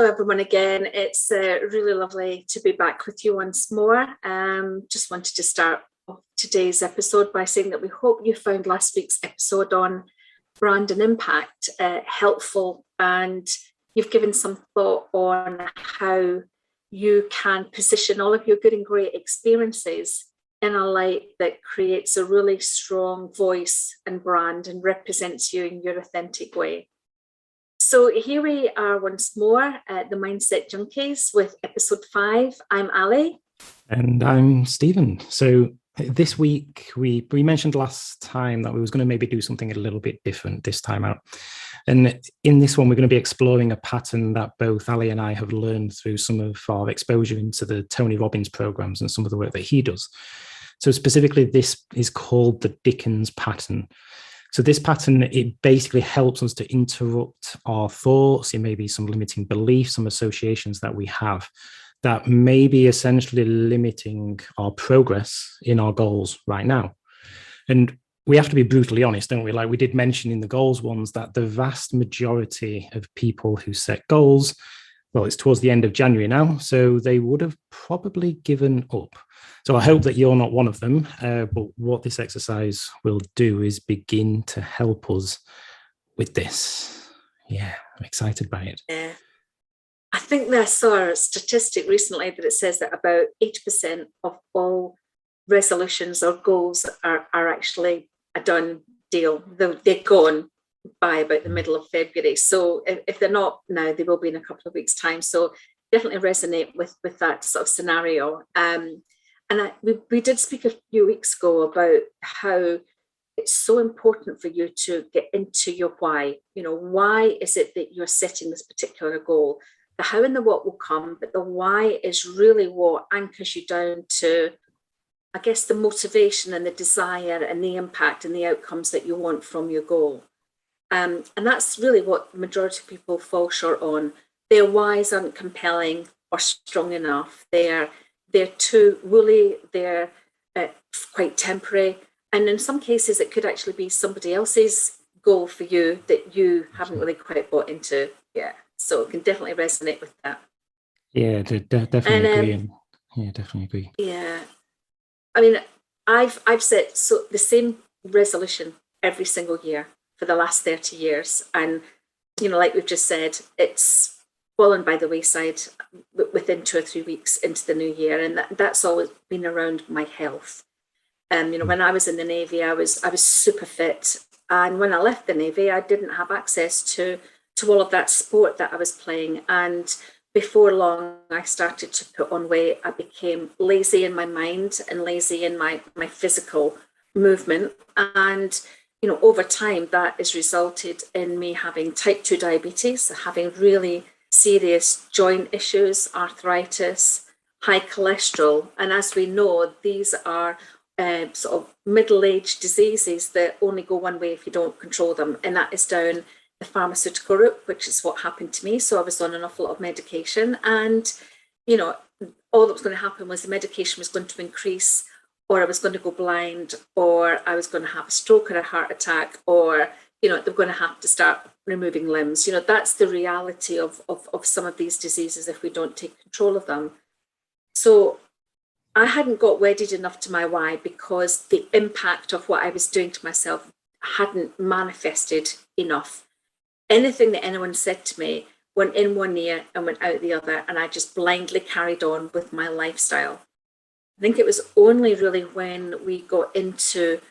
everyone again. It's really lovely to be back with you once more. Just wanted to start off today's episode by saying that we hope you found last week's episode on brand and impact helpful, and you've given some thought on how you can position all of your good and great experiences in a light that creates a really strong voice and brand and represents you in your authentic way. So here we are once more at the Mindset Junkies with episode 5. I'm Allie. And I'm Stephen. So this week, we mentioned last time that we was going to maybe do something a little bit different this time out. And in this one, we're going to be exploring a pattern that both Allie and I have learned through some of our exposure into the Tony Robbins programs and some of the work that he does. So specifically, this is called the Dickens Pattern. So this pattern, it basically helps us to interrupt our thoughts. It may be some limiting beliefs, some associations that we have that may be essentially limiting our progress in our goals right now. And we have to be brutally honest, don't we? Like we did mention in the goals ones that the vast majority of people who set goals, well, it's towards the end of January now, so they would have probably given up. So I hope that you're not one of them, but what this exercise will do is begin to help us with this. Yeah, I'm excited by it. Yeah. I think I saw a statistic recently that it says that about 80% of all resolutions or goals are actually a done deal. They're gone by about the middle of February. So if they're not now, they will be in a couple of weeks' time. So definitely resonate with that sort of scenario. And we did speak a few weeks ago about how it's so important for you to get into your why. You know, why is it that you're setting this particular goal? The how and the what will come, but the why is really what anchors you down to, I guess, the motivation and the desire and the impact and the outcomes that you want from your goal. And that's really what the majority of people fall short on. Their whys aren't compelling or strong enough. They're too woolly, they're quite temporary. And in some cases, it could actually be somebody else's goal for you that you haven't really quite bought into yet. So it can definitely resonate with that. Yeah, definitely agree. Yeah, definitely agree. Yeah. I mean, I've set the same resolution every single year for the last 30 years. And, you know, like we've just said, it's fallen by the wayside within 2 or 3 weeks into the new year, and that's always been around my health. You know, when I was in the Navy, I was super fit, and when I left the Navy, I didn't have access to all of that sport that I was playing. And before long, I started to put on weight. I became lazy in my mind and lazy in my physical movement, and you know, over time, that has resulted in me having type 2 diabetes, having really serious joint issues, arthritis, high cholesterol. And as we know, these are sort of middle-aged diseases that only go one way if you don't control them. And that is down the pharmaceutical route, which is what happened to me. So I was on an awful lot of medication. And, you know, all that was going to happen was the medication was going to increase, or I was going to go blind, or I was going to have a stroke or a heart attack, or, you know, they're going to have to start removing limbs. You know, that's the reality of some of these diseases if we don't take control of them. So I hadn't got wedded enough to my why because the impact of what I was doing to myself hadn't manifested enough. Anything that anyone said to me went in one ear and went out the other, and I just blindly carried on with my lifestyle. I think it was only really when we got into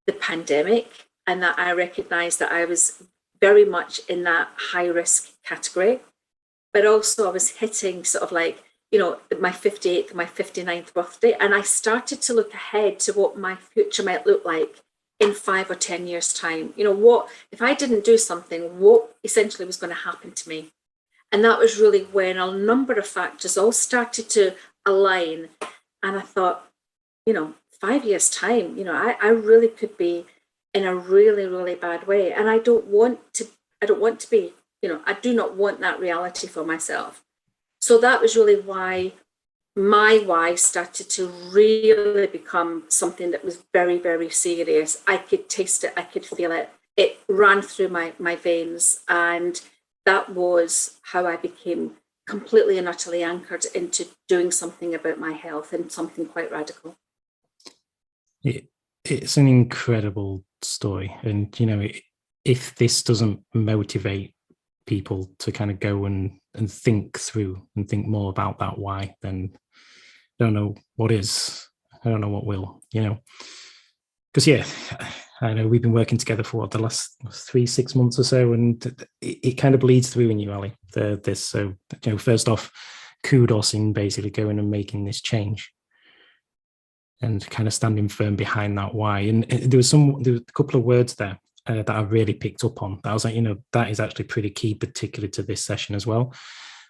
the pandemic and that I recognized that I was very much in that high risk category, but also I was hitting sort of like, you know, my 58th, my 59th birthday. And I started to look ahead to what my future might look like in 5 or 10 years time. You know, what, if I didn't do something, what essentially was going to happen to me? And that was really when a number of factors all started to align. And I thought, you know, 5 years time, you know, I really could be in a really, really bad way. And I don't want to be, you know, I do not want that reality for myself. So that was really why my why started to really become something that was very, very serious. I could taste it, I could feel it. It ran through my veins. And that was how I became completely and utterly anchored into doing something about my health, and something quite radical. It's an incredible story. And, if this doesn't motivate people to kind of go and think through and think more about that why, then I don't know what is. I don't know what will, Because, I know we've been working together for the last 6 months or so, and it kind of bleeds through in you, Allie, this. So, first off, kudos in basically going and making this change and kind of standing firm behind that why. And there was a couple of words there that I really picked up on. That I was like, that is actually pretty key, particularly to this session as well.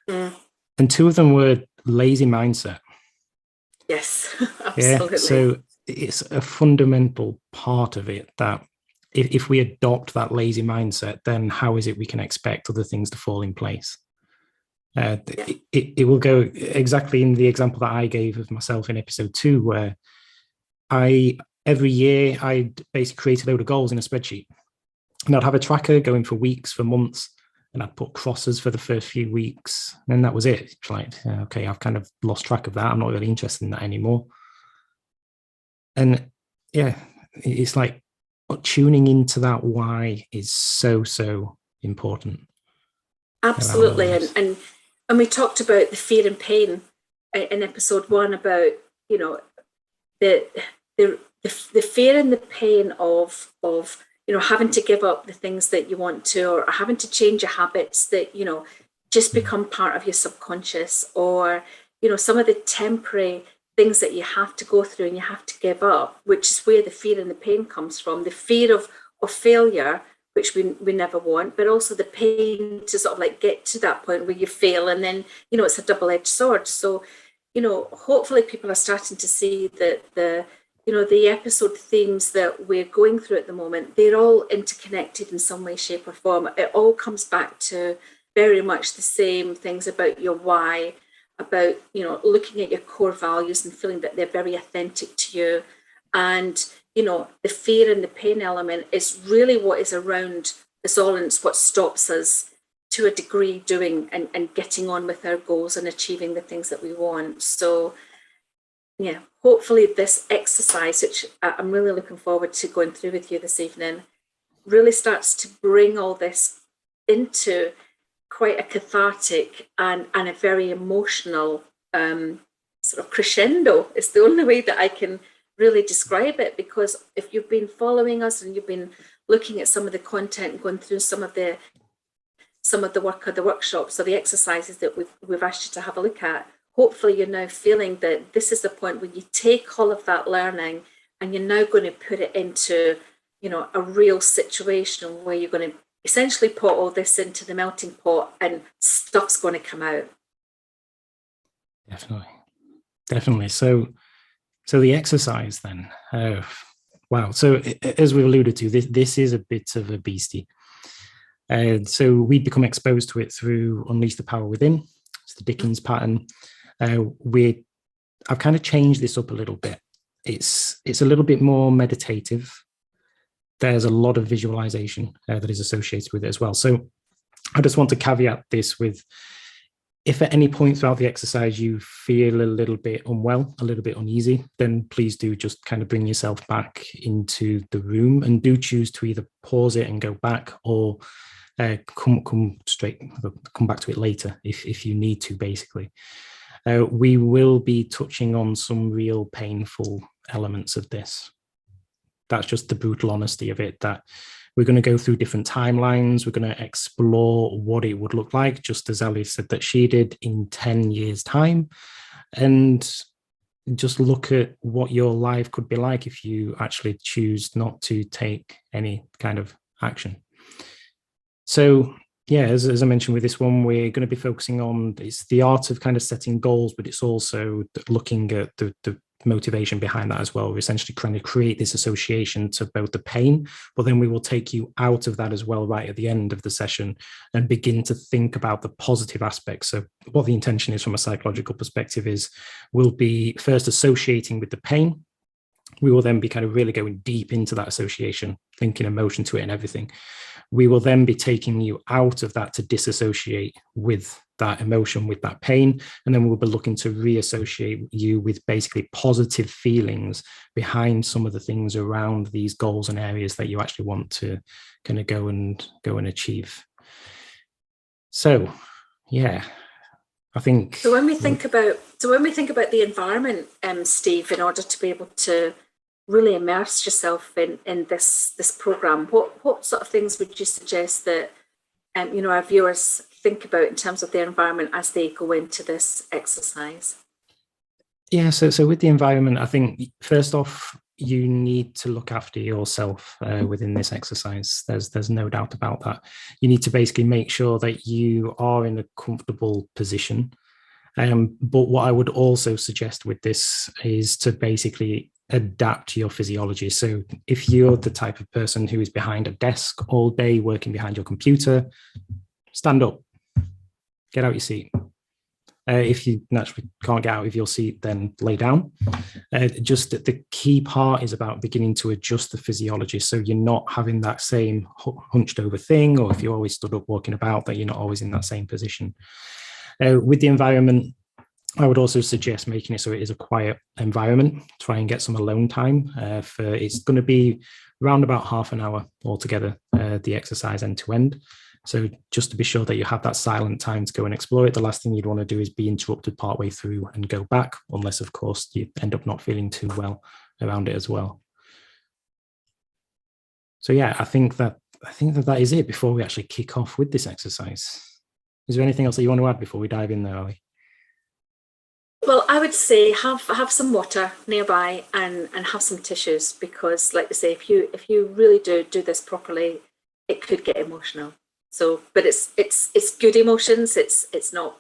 Mm. And two of them were lazy mindset. Yes, absolutely. Yeah, so it's a fundamental part of it that if we adopt that lazy mindset, then how is it we can expect other things to fall in place? It will go exactly in the example that I gave of myself in episode 2, where every year I'd basically create a load of goals in a spreadsheet, and I'd have a tracker going for weeks, for months, and I'd put crosses for the first few weeks, and that was it. It's like, okay, I've kind of lost track of that. I'm not really interested in that anymore. And yeah, it's like tuning into that why is so important. Absolutely. And we talked about the fear and pain in episode 1 about, the fear and the pain of having to give up the things that you want to, or having to change your habits that, just become part of your subconscious, or, some of the temporary things that you have to go through and you have to give up, which is where the fear and the pain comes from. The fear of failure, which we never want, but also the pain to sort of like get to that point where you fail, and then, it's a double-edged sword. So, hopefully people are starting to see that the episode themes that we're going through at the moment, they're all interconnected in some way, shape or form. It all comes back to very much the same things about your why, about, looking at your core values and feeling that they're very authentic to you. And, the fear and the pain element is really what is around us all, and it's what stops us to a degree doing and getting on with our goals and achieving the things that we want. So, yeah, hopefully this exercise, which I'm really looking forward to going through with you this evening, really starts to bring all this into quite a cathartic and a very emotional sort of crescendo. It's the only way that I can really describe it, because if you've been following us and you've been looking at some of the content and going through some of the work of the workshops or the exercises that we've asked you to have a look at, hopefully you're now feeling that this is the point where you take all of that learning and you're now going to put it into, a real situation where you're going to essentially put all this into the melting pot and stuff's going to come out. Definitely. So the exercise then, wow. So as we've alluded to, this is a bit of a beastie. So we'd become exposed to it through Unleash the Power Within. It's the Dickens Pattern. I've kind of changed this up a little bit. It's a little bit more meditative. There's a lot of visualization that is associated with it as well. So I just want to caveat this with, if at any point throughout the exercise you feel a little bit unwell, a little bit uneasy, then please do just kind of bring yourself back into the room, and do choose to either pause it and go back, or come back to it later if you need to, basically. We will be touching on some real painful elements of this. That's just the brutal honesty of it, that we're going to go through different timelines. We're going to explore what it would look like, just as Allie said that she did, in 10 years' time, and just look at what your life could be like if you actually choose not to take any kind of action. So, yeah, as I mentioned with this one, we're going to be focusing on, it's the art of kind of setting goals, but it's also looking at the motivation behind that as well. We're essentially trying to create this association to both the pain, but then we will take you out of that as well right at the end of the session and begin to think about the positive aspects. So what the intention is from a psychological perspective is, we'll be first associating with the pain. We will then be kind of really going deep into that association, linking emotion to it and everything. we will then be taking you out of that to disassociate with that emotion, with that pain. And then we'll be looking to reassociate you with basically positive feelings behind some of the things around these goals and areas that you actually want to kind of go and achieve. So, yeah, I think. So when we think about the environment, Steve, in order to be able to really immerse yourself in this program, what sort of things would you suggest that our viewers think about in terms of their environment as they go into this exercise? Yeah, so with the environment, I think first off, you need to look after yourself within this exercise. There's no doubt about that. You need to basically make sure that you are in a comfortable position. But what I would also suggest with this is to basically adapt to your physiology. So if you're the type of person who is behind a desk all day, working behind your computer, stand up, get out your seat. If you naturally can't get out of your seat, then lay down. Just the key part is about beginning to adjust the physiology. So you're not having that same hunched over thing, or if you're always stood up walking about, that you're not always in that same position. With the environment, I would also suggest making it so it is a quiet environment. Try and get some alone time. It's going to be around about half an hour altogether, the exercise end to end. So just to be sure that you have that silent time to go and explore it, the last thing you'd want to do is be interrupted partway through and go back, unless, of course, you end up not feeling too well around it as well. So yeah, I think that is it before we actually kick off with this exercise. Is there anything else that you want to add before we dive in there, Allie? Well, I would say have some water nearby and have some tissues, because, like I say, if you really do this properly, it could get emotional. So, but it's good emotions. It's not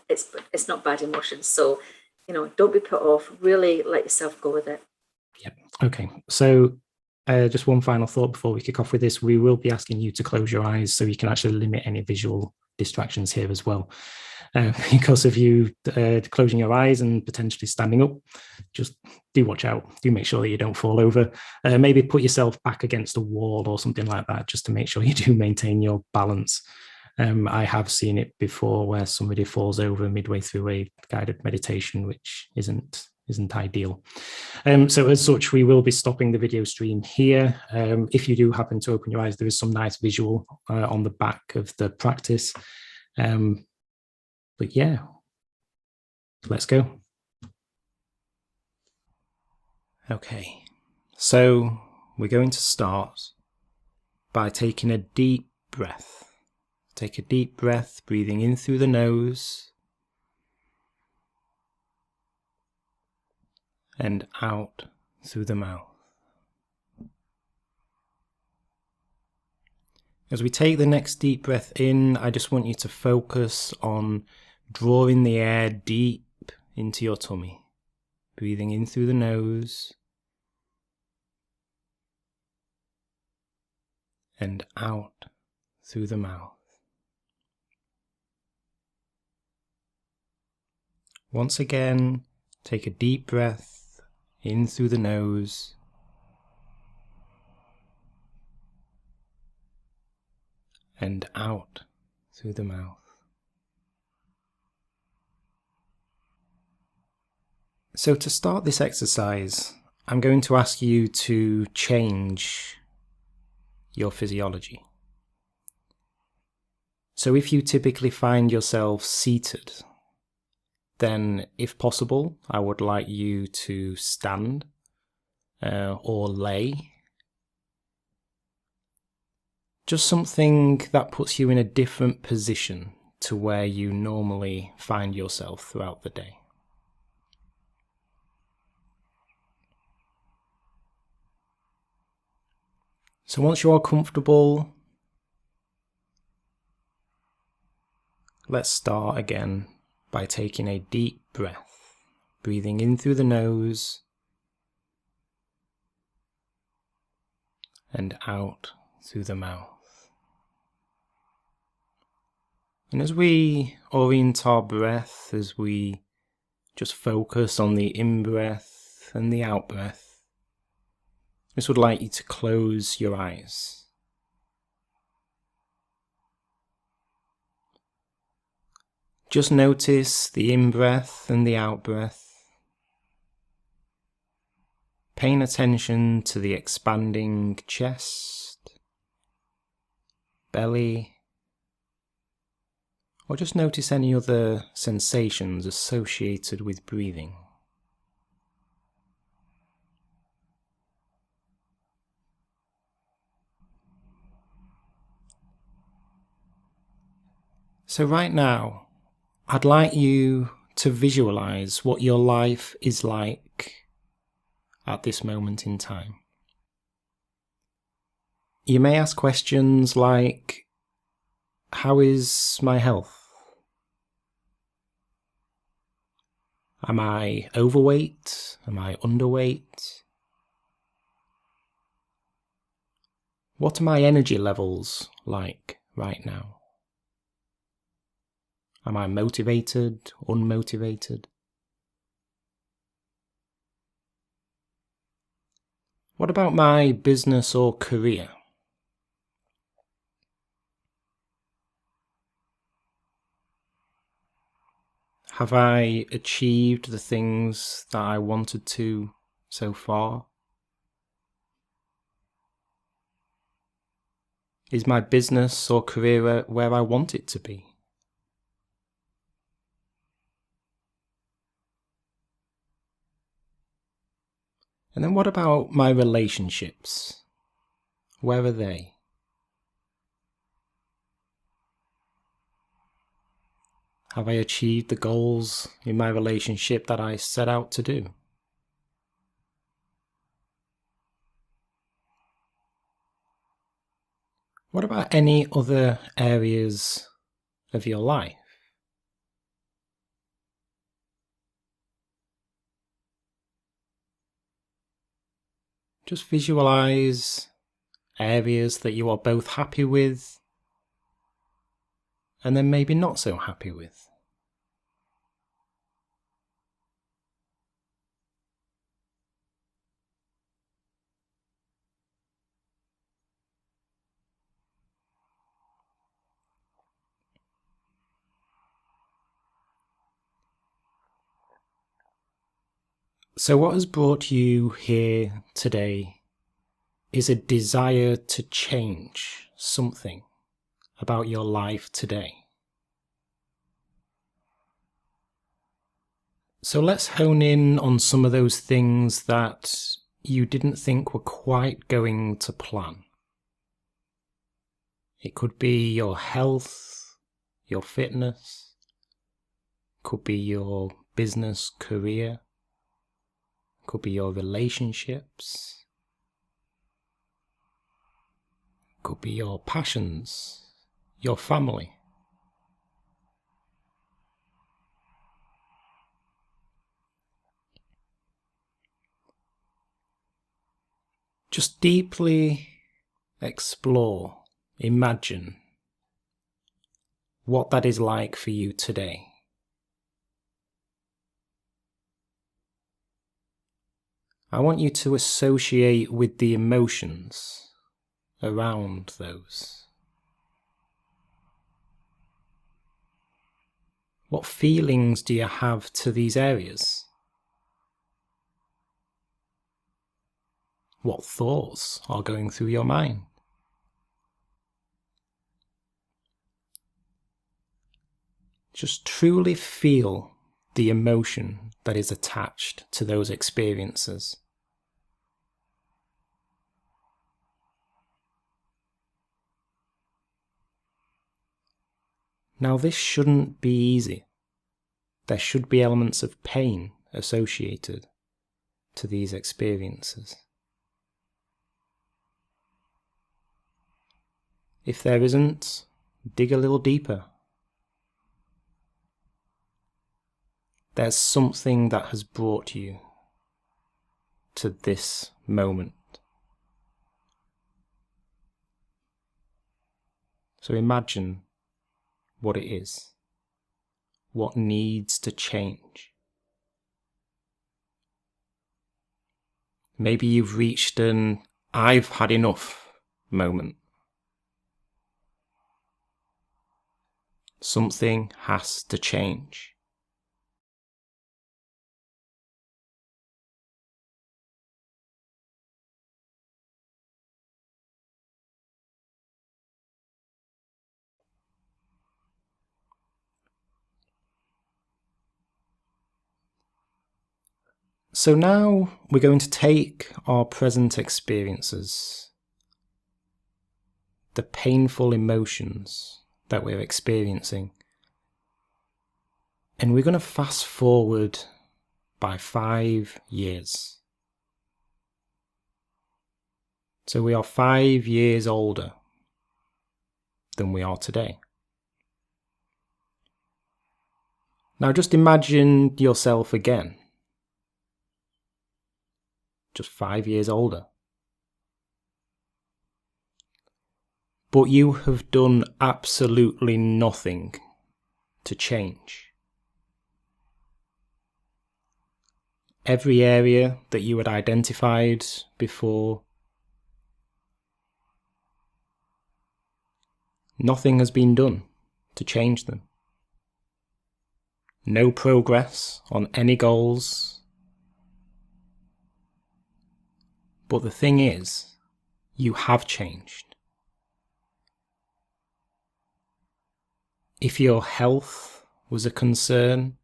bad emotions. So, don't be put off. Really let yourself go with it. Yep. Okay. So, just one final thought before we kick off with this: we will be asking you to close your eyes so you can actually limit any visual distractions here as well. Because of you closing your eyes and potentially standing up, just do watch out. Do make sure that you don't fall over. Maybe put yourself back against a wall or something like that, just to make sure you do maintain your balance. I have seen it before where somebody falls over midway through a guided meditation, which isn't ideal. So as such, we will be stopping the video stream here. If you do happen to open your eyes, there is some nice visual on the back of the practice. But yeah, let's go. Okay, so we're going to start by taking a deep breath. Take a deep breath, breathing in through the nose and out through the mouth. As we take the next deep breath in, I just want you to focus on drawing the air deep into your tummy. Breathing in through the nose and out through the mouth. Once again, take a deep breath in through the nose and out through the mouth. So to start this exercise, I'm going to ask you to change your physiology. So if you typically find yourself seated, then if possible, I would like you to stand or lay. Just something that puts you in a different position to where you normally find yourself throughout the day. So once you are comfortable, let's start again by taking a deep breath, breathing in through the nose and out through the mouth. And as we orient our breath, as we just focus on the in-breath and the out-breath, I just would like you to close your eyes. Just notice the in-breath and the out-breath. Paying attention to the expanding chest, belly, or just notice any other sensations associated with breathing. So right now, I'd like you to visualize what your life is like at this moment in time. You may ask questions like, how is my health? Am I overweight? Am I underweight? What are my energy levels like right now? Am I motivated, unmotivated? What about my business or career? Have I achieved the things that I wanted to so far? Is my business or career where I want it to be? And then what about my relationships? Where are they? Have I achieved the goals in my relationship that I set out to do? What about any other areas of your life? Just visualize areas that you are both happy with and then maybe not so happy with. So what has brought you here today is a desire to change something about your life today. So let's hone in on some of those things that you didn't think were quite going to plan. It could be your health, your fitness, could be your business career, could be your relationships, could be your passions, your family. Just deeply explore, imagine what that is like for you today. I want you to associate with the emotions around those. What feelings do you have to these areas? What thoughts are going through your mind? Just truly feel the emotion that is attached to those experiences. Now, this shouldn't be easy. There should be elements of pain associated to these experiences. If there isn't, dig a little deeper. There's something that has brought you to this moment. So imagine what it is, what needs to change. Maybe you've reached an "I've had enough" moment. Something has to change. So now we're going to take our present experiences, the painful emotions that we're experiencing, and we're going to fast forward by 5 years. So we are 5 years older than we are today. Now just imagine yourself again, just 5 years older. But you have done absolutely nothing to change. Every area that you had identified before, nothing has been done to change them. No progress on any goals. But the thing is, you have changed. If your health was a concern,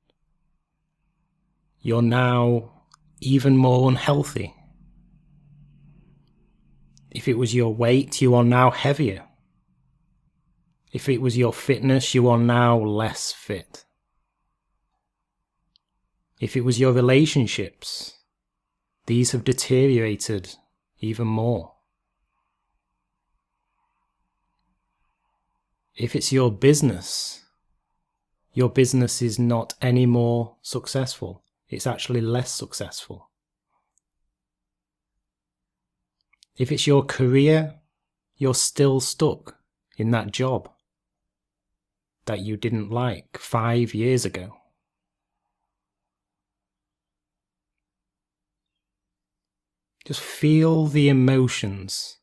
you're now even more unhealthy. If it was your weight, you are now heavier. If it was your fitness, you are now less fit. If it was your relationships, these have deteriorated even more. If it's your business is not any more successful. It's actually less successful. If it's your career, you're still stuck in that job that you didn't like 5 years ago. Just feel the emotions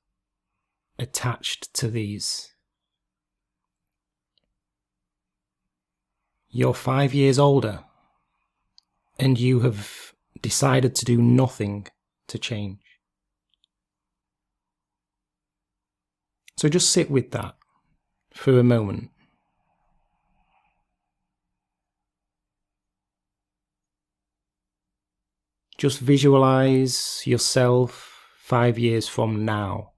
attached to these. You're 5 years older, and you have decided to do nothing to change. So just sit with that for a moment. Just visualize yourself 5 years from now.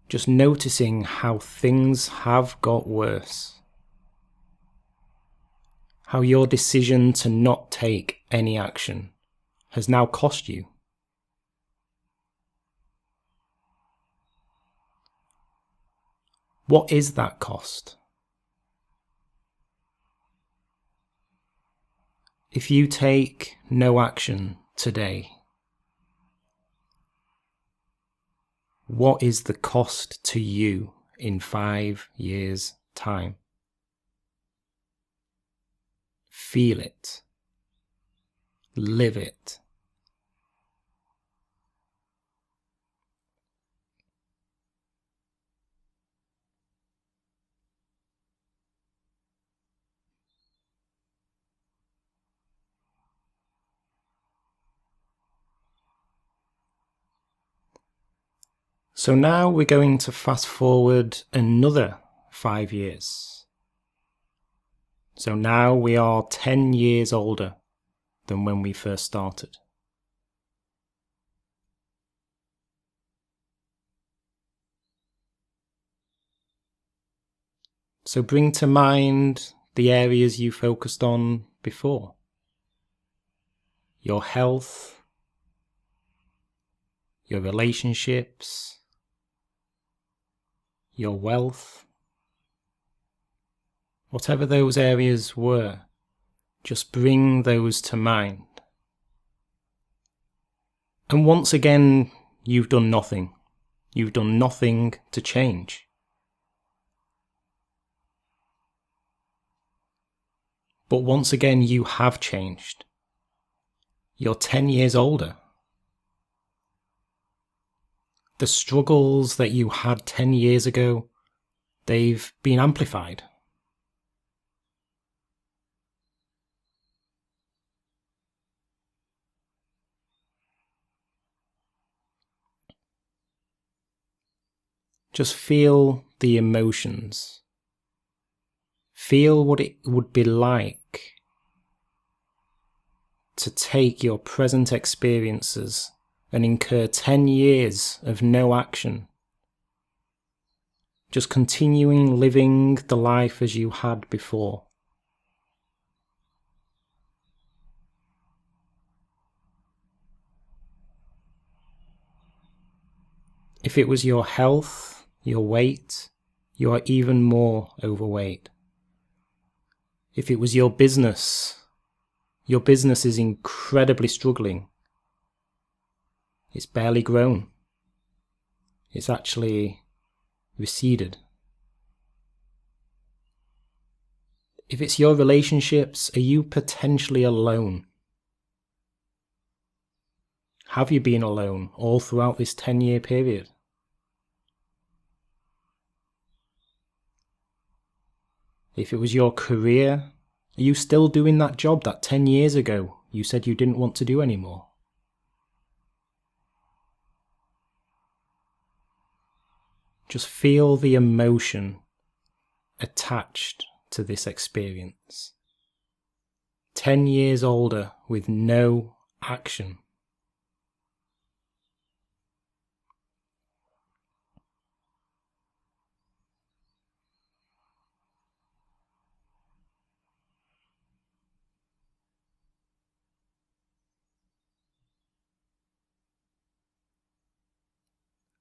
Just noticing how things have got worse. How your decision to not take any action has now cost you. What is that cost? If you take no action today, what is the cost to you in 5 years' time? Feel it. Live it. So now we're going to fast forward another 5 years. So now we are 10 years older than when we first started. So bring to mind the areas you focused on before. Your health, your relationships, your wealth. Whatever those areas were, just bring those to mind. And once again, you've done nothing. You've done nothing to change. But once again, you have changed. You're 10 years older. The struggles that you had 10 years ago, they've been amplified. Just feel the emotions. Feel what it would be like to take your present experiences and incur 10 years of no action. Just continuing living the life as you had before. If it was your health, your weight, you are even more overweight. If it was your business is incredibly struggling. It's barely grown. It's actually receded. If it's your relationships, are you potentially alone? Have you been alone all throughout this 10-year period? If it was your career, are you still doing that job that 10 years ago you said you didn't want to do anymore? Just feel the emotion attached to this experience. 10 years older with no action.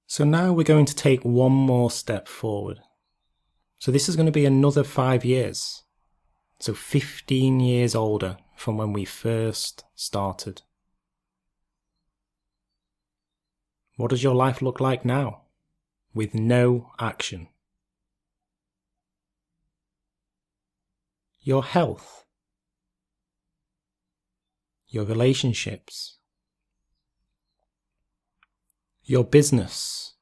So now we're going to take one more step forward. So this is going to be another 5 years. So 15 years older from when we first started. What does your life look like now, with no action? Your health, your relationships, your business,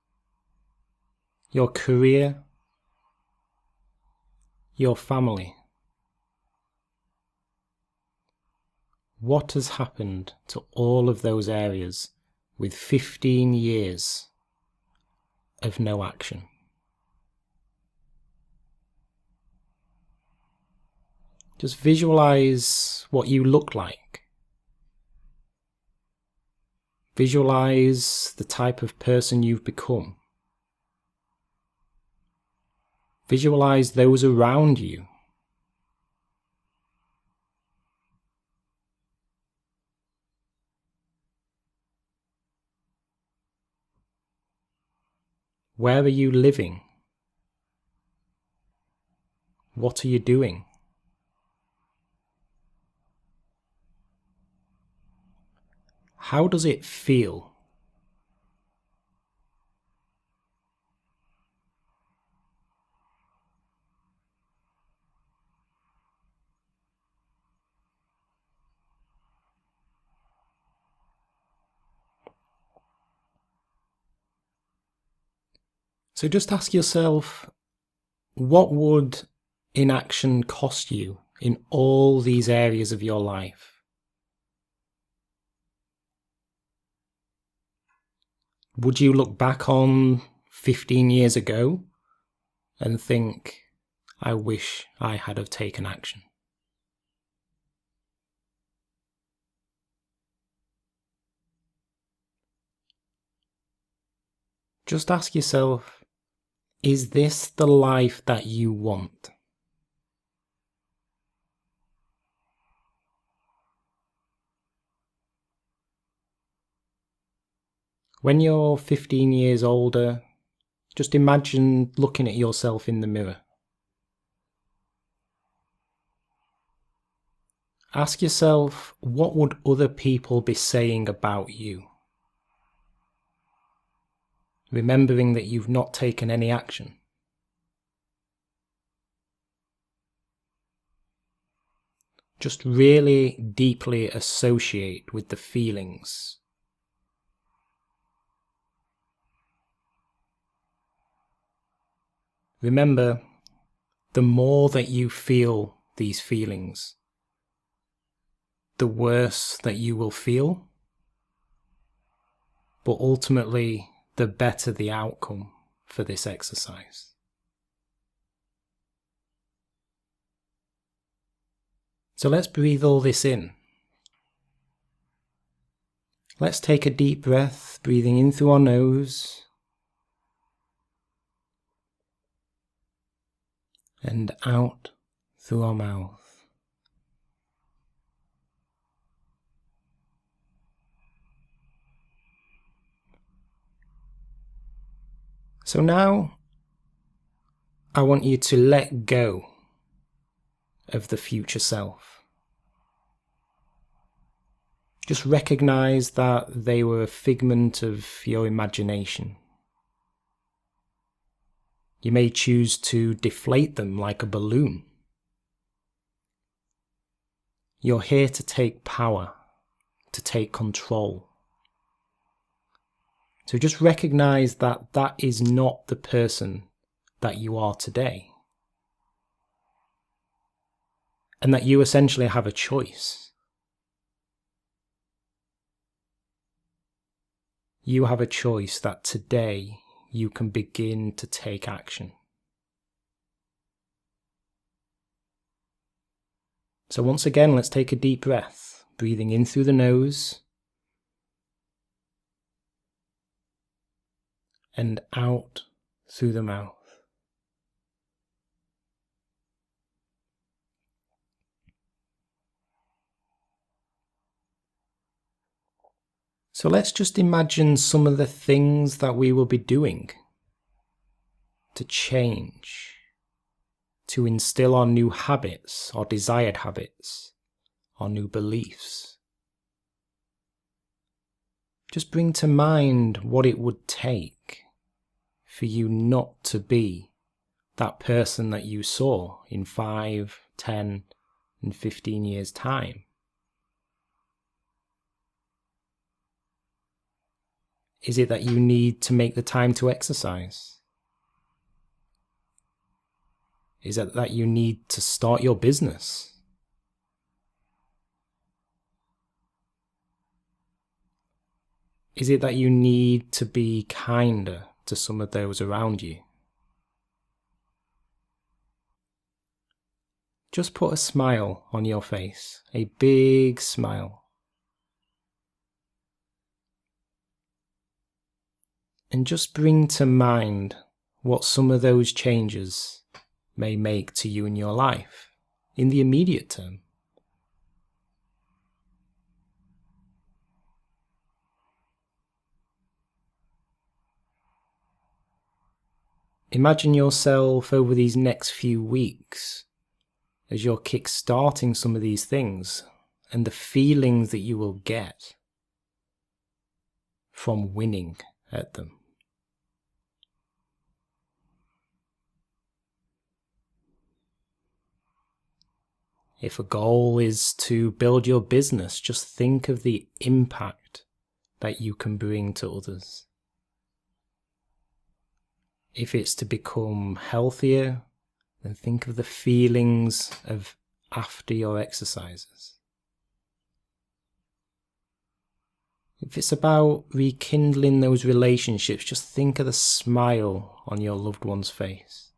your career, your family. What has happened to all of those areas with 15 years of no action? Just visualize what you look like. Visualize the type of person you've become. Visualize those around you. Where are you living? What are you doing? How does it feel? So just ask yourself, what would inaction cost you in all these areas of your life? Would you look back on 15 years ago and think, I wish I had have taken action? Just ask yourself, is this the life that you want? When you're 15 years older, just imagine looking at yourself in the mirror. Ask yourself, what would other people be saying about you? Remembering that you've not taken any action. Just really deeply associate with the feelings. Remember, the more that you feel these feelings, the worse that you will feel, but ultimately the better the outcome for this exercise. So let's breathe all this in. Let's take a deep breath, breathing in through our nose and out through our mouth. So now I want you to let go of the future self. Just recognize that they were a figment of your imagination. You may choose to deflate them like a balloon. You're here to take power, to take control. So just recognize that that is not the person that you are today. And that you essentially have a choice. You have a choice that today you can begin to take action. So once again, let's take a deep breath, breathing in through the nose and out through the mouth. So let's just imagine some of the things that we will be doing to change, to instill our new habits, our desired habits, our new beliefs. Just bring to mind what it would take for you not to be that person that you saw in 5, 10, and 15 years' time. Is it that you need to make the time to exercise? Is it that you need to start your business? Is it that you need to be kinder to some of those around you? Just put a smile on your face, a big smile. And just bring to mind what some of those changes may make to you in your life, in the immediate term. Imagine yourself over these next few weeks as you're kick-starting some of these things and the feelings that you will get from winning at them. If a goal is to build your business, just think of the impact that you can bring to others. If it's to become healthier, then think of the feelings of after your exercises. If it's about rekindling those relationships, just think of the smile on your loved one's face.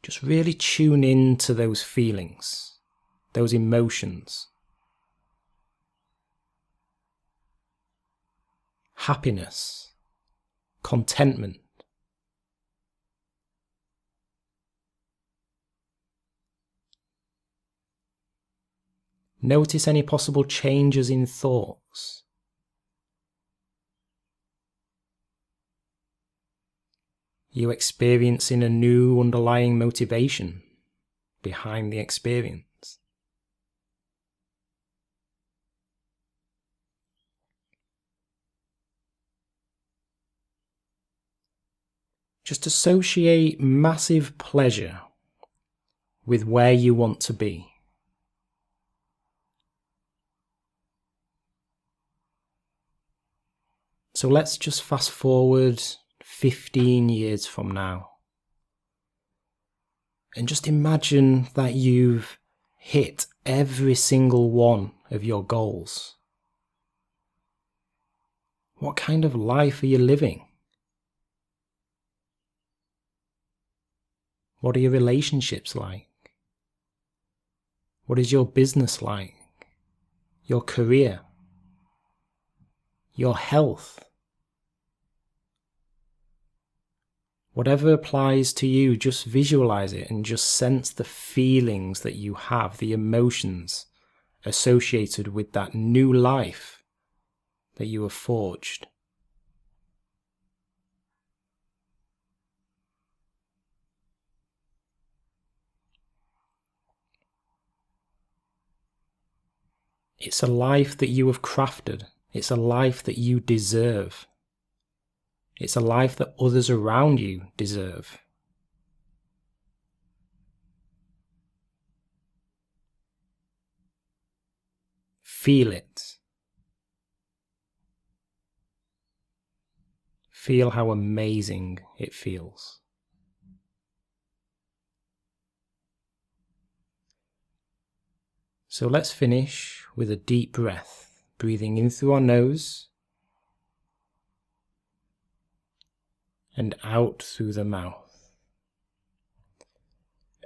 Just really tune in to those feelings, those emotions. Happiness, contentment. Notice any possible changes in thoughts. You experiencing a new underlying motivation behind the experience. Just associate massive pleasure with where you want to be. So let's just fast forward 15 years from now. And just imagine that you've hit every single one of your goals. What kind of life are you living? What are your relationships like? What is your business like? Your career? Your health? Whatever applies to you, just visualize it and just sense the feelings that you have, the emotions associated with that new life that you have forged. It's a life that you have crafted. It's a life that you deserve. It's a life that others around you deserve. Feel it. Feel how amazing it feels. So let's finish with a deep breath, breathing in through our nose and out through the mouth.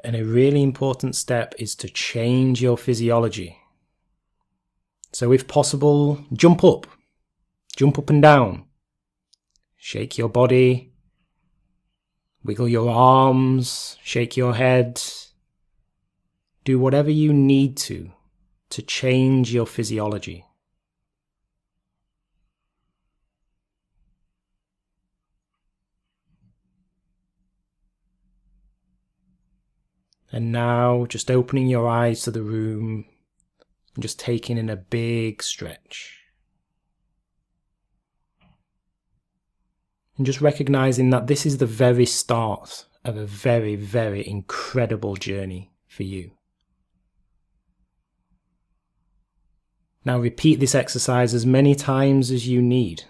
And a really important step is to change your physiology. So if possible, jump up and down. Shake your body, wiggle your arms, shake your head. Do whatever you need to change your physiology. And now just opening your eyes to the room and just taking in a big stretch. And just recognizing that this is the very start of a very, very incredible journey for you. Now repeat this exercise as many times as you need.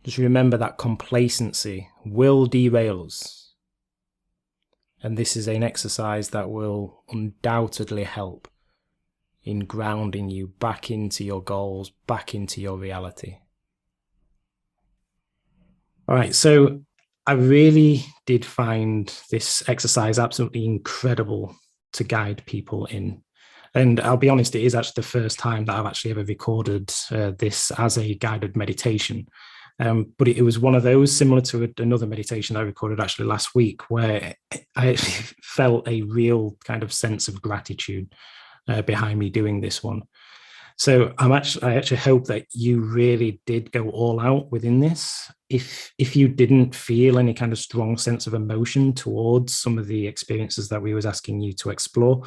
Just remember that complacency will derail us. And this is an exercise that will undoubtedly help in grounding you back into your goals, back into your reality. All right, so I really did find this exercise absolutely incredible to guide people in. And I'll be honest, it is actually the first time that I've actually ever recorded this as a guided meditation. But it was one of those similar to another meditation I recorded actually last week, where I actually felt a real kind of sense of gratitude behind me doing this one. So I actually hope that you really did go all out within this. If you didn't feel any kind of strong sense of emotion towards some of the experiences that we was asking you to explore,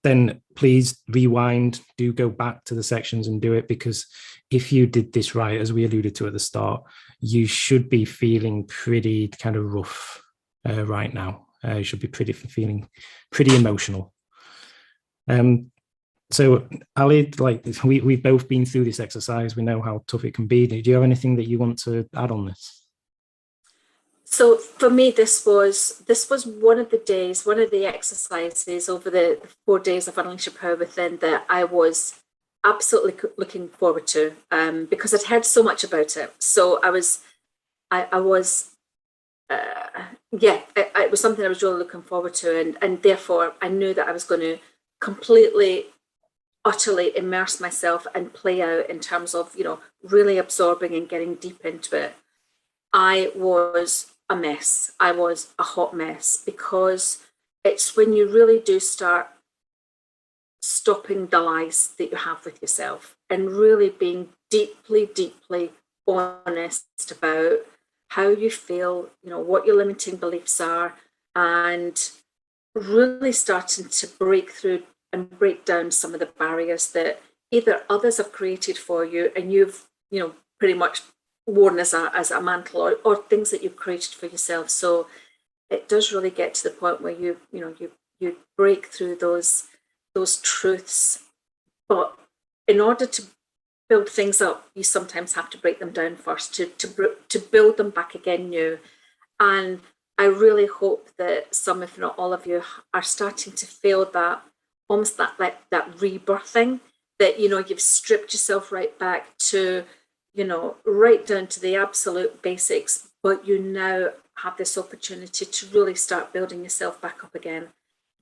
then please rewind, do go back to the sections and do it, because if you did this right, as we alluded to at the start, you should be feeling pretty kind of rough right now. You should be feeling pretty emotional. So, Allie, like we've both been through this exercise. We know how tough it can be. Do you have anything that you want to add on this? So for me, this was one of the days, one of the exercises over the 4 days of Unleash Your Power Within that I was absolutely looking forward to, because I'd heard so much about it. So it was something I was really looking forward to, and therefore I knew that I was going to completely, utterly immerse myself and play out in terms of, really absorbing and getting deep into it. I was a mess. I was a hot mess, because it's when you really do start stopping the lies that you have with yourself and really being deeply, deeply honest about how you feel, what your limiting beliefs are, and really starting to break through and break down some of the barriers that either others have created for you and you've, pretty much worn as a mantle, or things that you've created for yourself. So it does really get to the point where you break through those truths. But in order to build things up, you sometimes have to break them down first to build them back again new. And I really hope that some, if not all of you, are starting to feel that, almost that rebirthing, that you've stripped yourself right back to you know, right down to the absolute basics, but you now have this opportunity to really start building yourself back up again.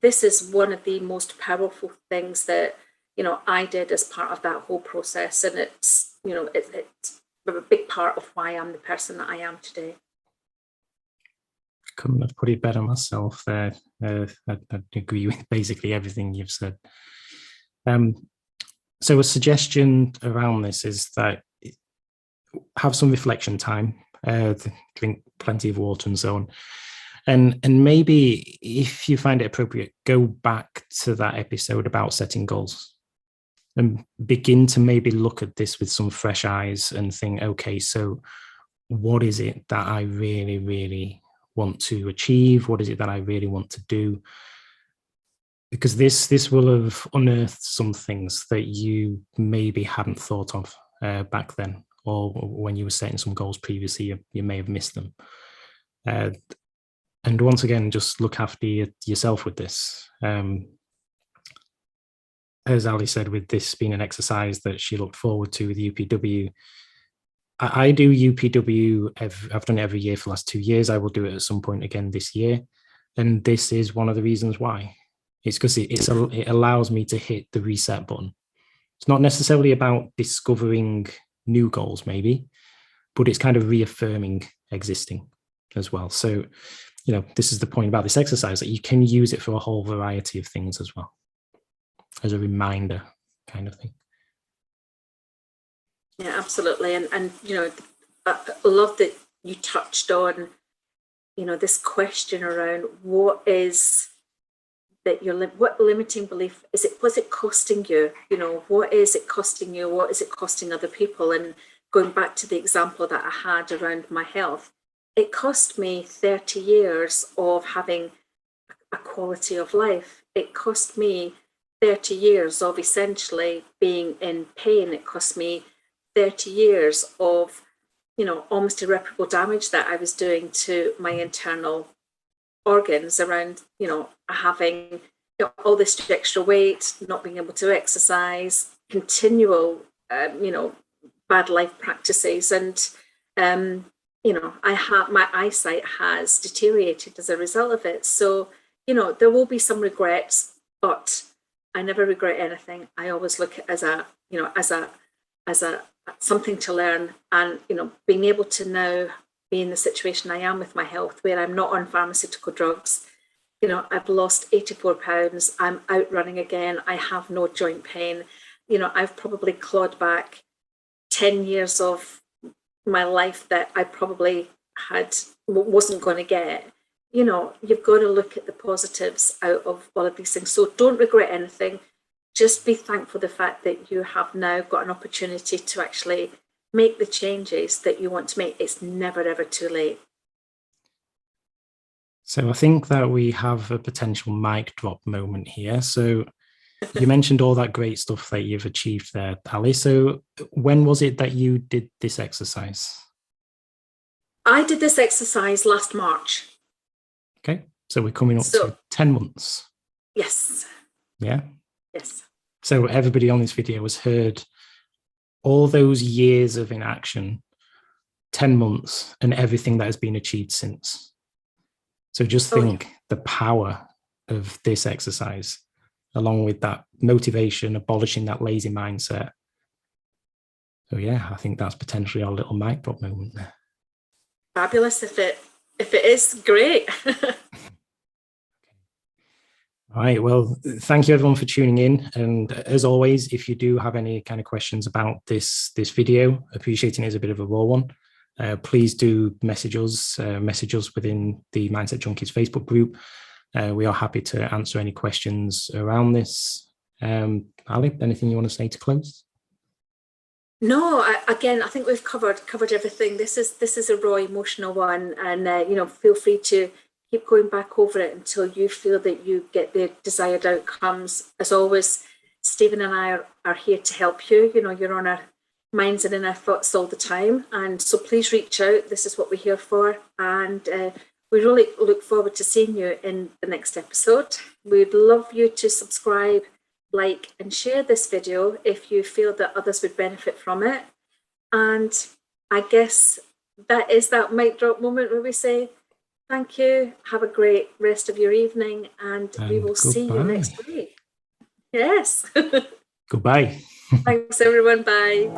This is one of the most powerful things that, you know, I did as part of that whole process. And it's, you know, it's a big part of why I'm the person that I am today. Couldn't have put it better myself there. I agree with basically everything you've said. So a suggestion around this is that have some reflection time, drink plenty of water and so on. And maybe if you find it appropriate, go back to that episode about setting goals and begin to maybe look at this with some fresh eyes and think, okay, so what is it that I really, really want to achieve? What is it that I really want to do? Because this will have unearthed some things that you maybe hadn't thought of back then, or when you were setting some goals previously, you may have missed them. And once again, just look after yourself with this. As Ali said, with this being an exercise that she looked forward to with UPW, I do UPW. I've done it every year for the last 2 years. I will do it at some point again this year. And this is one of the reasons why. It's because it allows me to hit the reset button. It's not necessarily about discovering new goals, maybe, but it's kind of reaffirming existing as well. So, you know, this is the point about this exercise, that you can use it for a whole variety of things as well, as a reminder kind of thing. Yeah, absolutely. And you know, I love that you touched on, you know, this question around what is that what limiting belief is it? Was it costing you? You know, what is it costing you? What is it costing other people? And going back to the example that I had around my health, it cost me 30 years of having a quality of life. It cost me 30 years of essentially being in pain. It cost me 30 years of, you know, almost irreparable damage that I was doing to my internal organs around, you know, having, you know, all this extra weight, not being able to exercise, continual, you know, bad life practices. And, you know, my eyesight has deteriorated as a result of it. So, you know, there will be some regrets, but I never regret anything. I always look at it as a, you know, as a something to learn. And, you know, being able to now be in the situation I am with my health, where I'm not on pharmaceutical drugs. You know, I've lost 84 pounds. I'm out running again. I have no joint pain. You know, I've probably clawed back 10 years of my life that I probably wasn't going to get. You know, you've got to look at the positives out of all of these things. So don't regret anything. Just be thankful for the fact that you have now got an opportunity to actually make the changes that you want to make. It's never, ever too late. So I think that we have a potential mic drop moment here. So you mentioned all that great stuff that you've achieved there, Ali. So when was it that you did this exercise? I did this exercise last March. Okay. So we're coming up to 10 months. Yes. Yeah. Yes. So everybody on this video has heard all those years of inaction, 10 months, and everything that has been achieved since. So just think the power of this exercise, along with that motivation, abolishing that lazy mindset. So yeah, I think that's potentially our little mic drop moment there. Fabulous. If it is, great. All right. Well, thank you everyone for tuning in. And as always, if you do have any kind of questions about this video, appreciating it as a bit of a raw one, please do message us within the Mindset Junkies Facebook group. We are happy to answer any questions around this. Ali, anything you want to say to close? No, I think we've covered everything. This is a raw emotional one, and you know, feel free to keep going back over it until you feel that you get the desired outcomes. As always, Stephen and I are here to help you. You know, you're on our minds and in our thoughts all the time, and so please reach out. This is what we're here for, and we really look forward to seeing you in the next episode. We'd love you to subscribe, like, and share this video if you feel that others would benefit from it. And I guess that is that mic drop moment where we say, thank you, have a great rest of your evening, and we will see you next week. Yes. Goodbye. Thanks, everyone. Bye.